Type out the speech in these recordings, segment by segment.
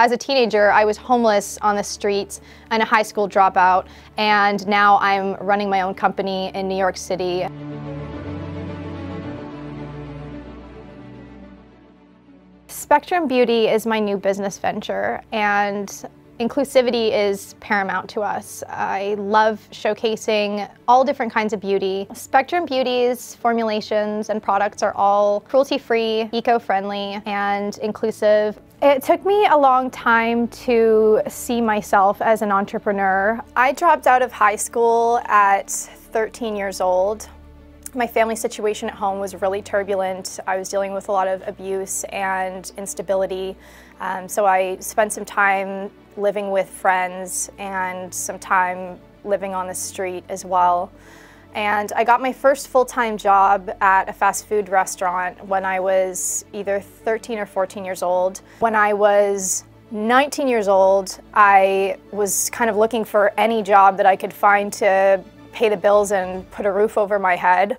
As a teenager, I was homeless on the streets and a high school dropout, and now I'm running my own company in New York City. Spktrm Beauty is my new business venture, and inclusivity is paramount to us. I love showcasing all different kinds of beauty. Spktrm Beauty's formulations and products are all cruelty-free, eco-friendly, and inclusive. It took me a long time to see myself as an entrepreneur. I dropped out of high school at 13 years old. My family situation at home was really turbulent. I was dealing with a lot of abuse and instability. So I spent some time living with friends and some time living on the street as well. And I got my first full-time job at a fast food restaurant when I was either 13 or 14 years old. When I was 19 years old, I was kind of looking for any job that I could find to pay the bills and put a roof over my head.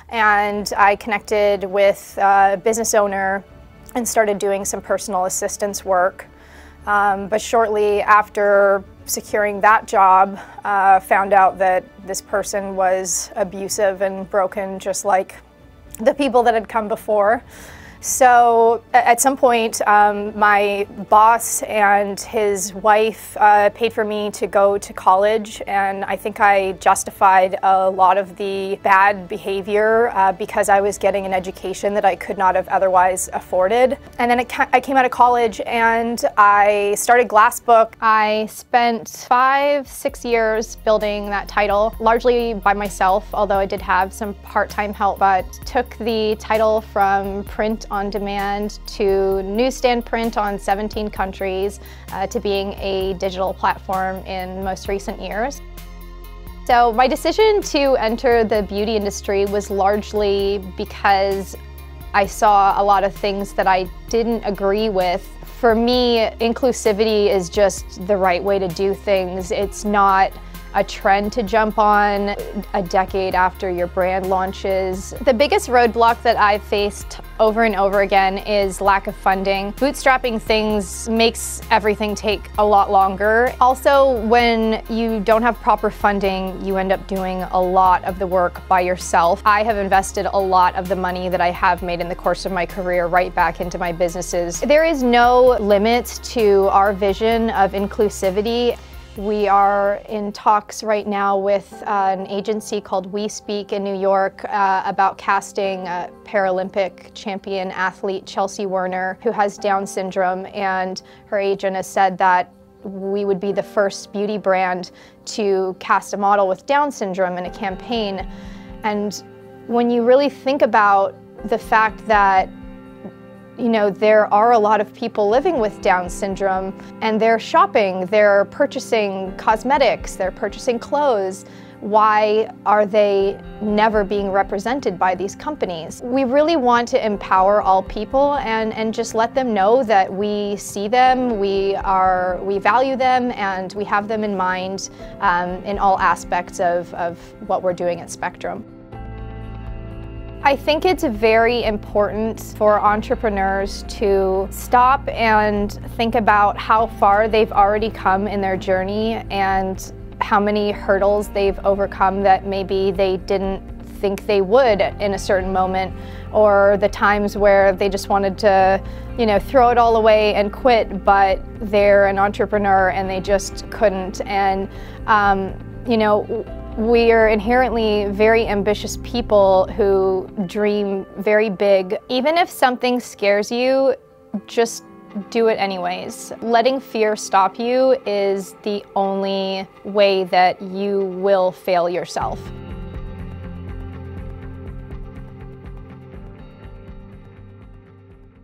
And I connected with a business owner and started doing some personal assistance work. But shortly after securing that job, found out that this person was abusive and broken, just like the people that had come before. So at some point, my boss and his wife paid for me to go to college, and I think I justified a lot of the bad behavior because I was getting an education that I could not have otherwise afforded. And then I came out of college and I started Glassbook. I spent 5-6 years building that title, largely by myself, although I did have some part-time help, but took the title from print on demand to newsstand print on 17 countries to being a digital platform in most recent years. So my decision to enter the beauty industry was largely because I saw a lot of things that I didn't agree with. For me, inclusivity is just the right way to do things. It's not a trend to jump on a decade after your brand launches. The biggest roadblock that I've faced over and over again is lack of funding. Bootstrapping things makes everything take a lot longer. Also, when you don't have proper funding, you end up doing a lot of the work by yourself. I have invested a lot of the money that I have made in the course of my career right back into my businesses. There is no limit to our vision of inclusivity. We are in talks right now with an agency called We Speak in New York about casting a Paralympic champion athlete, Chelsea Werner, who has Down syndrome, and her agent has said that we would be the first beauty brand to cast a model with Down syndrome in a campaign. And when you really think about the fact that there are a lot of people living with Down syndrome, and they're shopping, they're purchasing cosmetics, they're purchasing clothes. Why are they never being represented by these companies? We really want to empower all people and just let them know that we see them, we value them, and we have them in mind in all aspects of what we're doing at Spktrm. I think it's very important for entrepreneurs to stop and think about how far they've already come in their journey and how many hurdles they've overcome that maybe they didn't think they would in a certain moment, or the times where they just wanted to, throw it all away and quit, but they're an entrepreneur and they just couldn't. And, we are inherently very ambitious people who dream very big. Even if something scares you, just do it anyways. Letting fear stop you is the only way that you will fail yourself.